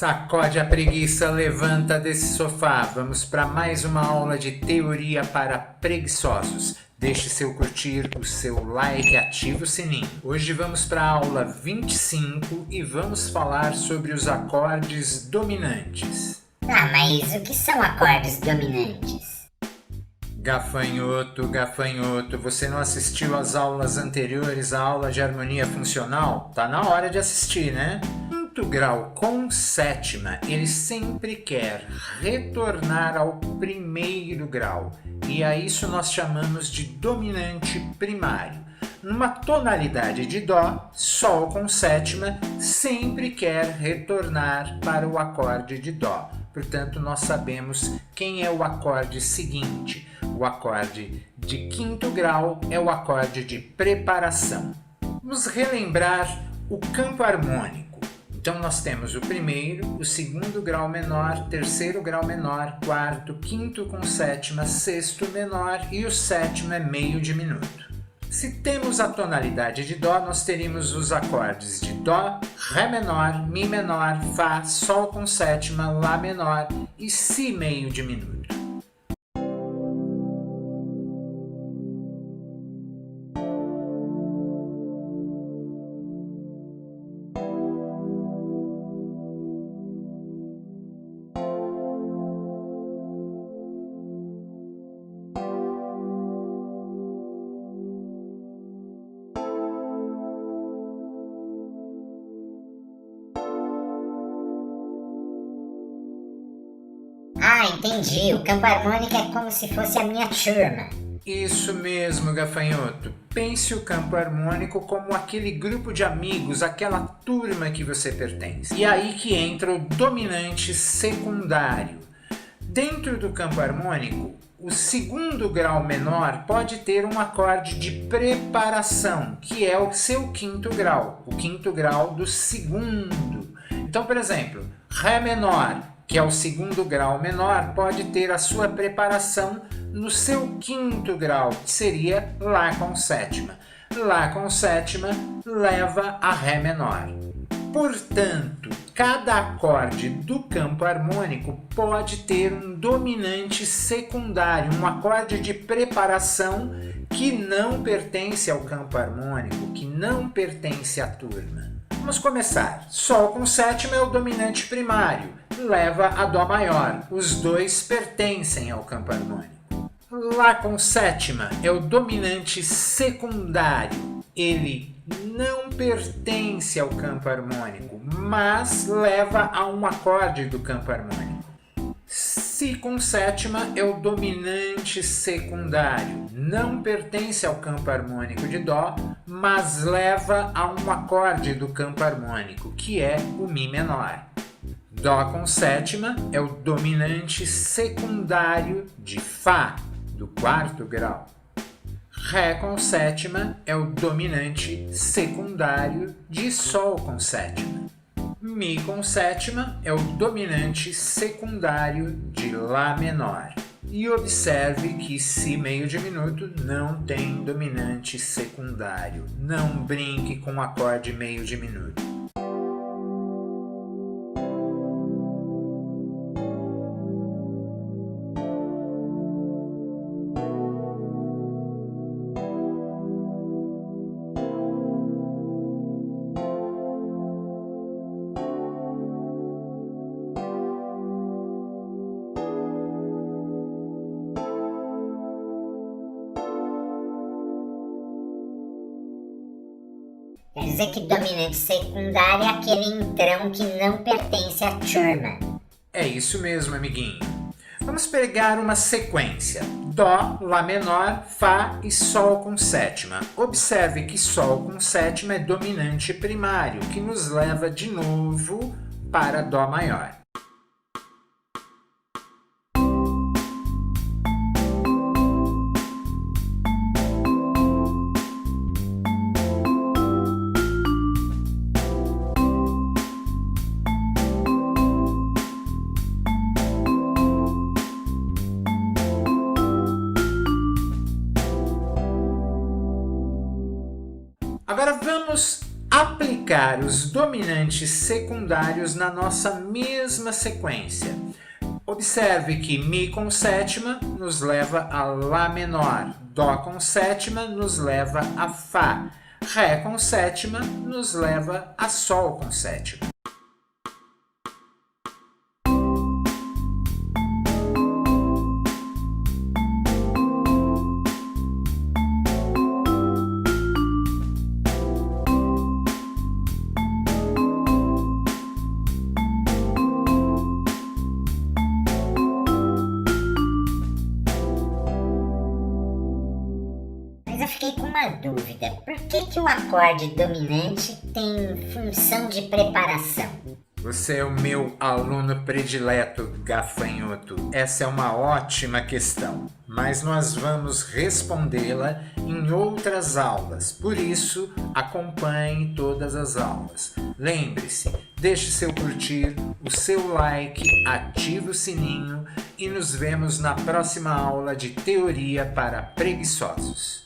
Sacode a preguiça, levanta desse sofá. Vamos para mais uma aula de teoria para preguiçosos. Deixe seu curtir, o seu like e ative o sininho. Hoje vamos para a aula 25 e vamos falar sobre os acordes dominantes. Mas o que são acordes dominantes? Gafanhoto, gafanhoto, você não assistiu às aulas anteriores à aula de harmonia funcional? Tá na hora de assistir, né? Quinto grau com sétima, ele sempre quer retornar ao primeiro grau. E a isso nós chamamos de dominante primário. Numa tonalidade de dó, sol com sétima sempre quer retornar para o acorde de dó. Portanto, nós sabemos quem é o acorde seguinte. O acorde de quinto grau é o acorde de preparação. Vamos relembrar o campo harmônico. Então, nós temos o primeiro, o segundo grau menor, terceiro grau menor, quarto, quinto com sétima, sexto menor e o sétimo é meio diminuto. Se temos a tonalidade de dó, nós teríamos os acordes de dó, ré menor, mi menor, fá, sol com sétima, lá menor e si meio diminuto. Entendi. O campo harmônico é como se fosse a minha turma. Isso mesmo, gafanhoto. Pense o campo harmônico como aquele grupo de amigos, aquela turma que você pertence. E aí que entra o dominante secundário. Dentro do campo harmônico, o segundo grau menor pode ter um acorde de preparação, que é o seu quinto grau, o quinto grau do segundo. Então, por exemplo, ré menor, que é o segundo grau menor, pode ter a sua preparação no seu quinto grau, que seria lá com sétima. Lá com sétima leva a ré menor. Portanto, cada acorde do campo harmônico pode ter um dominante secundário, um acorde de preparação que não pertence ao campo harmônico, que não pertence à turma. Vamos começar. Sol com sétima é o dominante primário, leva a dó maior. Os dois pertencem ao campo harmônico. Lá com sétima é o dominante secundário. Ele não pertence ao campo harmônico, mas leva a um acorde do campo harmônico. Si com sétima é o dominante secundário. Não pertence ao campo harmônico de dó, mas leva a um acorde do campo harmônico, que é o mi menor. Dó com sétima é o dominante secundário de fá, do quarto grau. Ré com sétima é o dominante secundário de sol com sétima. Mi com sétima é o dominante secundário de lá menor. E observe que si meio diminuto não tem dominante secundário. Não brinque com o acorde meio diminuto. Quer dizer que dominante secundário é aquele entrão que não pertence à turma. É isso mesmo, amiguinho. Vamos pegar uma sequência. Dó, lá menor, fá e sol com sétima. Observe que sol com sétima é dominante primário, que nos leva de novo para dó maior. Agora vamos aplicar os dominantes secundários na nossa mesma sequência. Observe que Mi com sétima nos leva a Lá menor, Dó com sétima nos leva a Fá, Ré com sétima nos leva a Sol com sétima. Mas eu fiquei com uma dúvida. Por que o acorde dominante tem função de preparação? Você é o meu aluno predileto, gafanhoto. Essa é uma ótima questão, mas nós vamos respondê-la em outras aulas. Por isso, acompanhe todas as aulas. Lembre-se, deixe seu curtir, o seu like, ative o sininho e nos vemos na próxima aula de Teoria para Preguiçosos.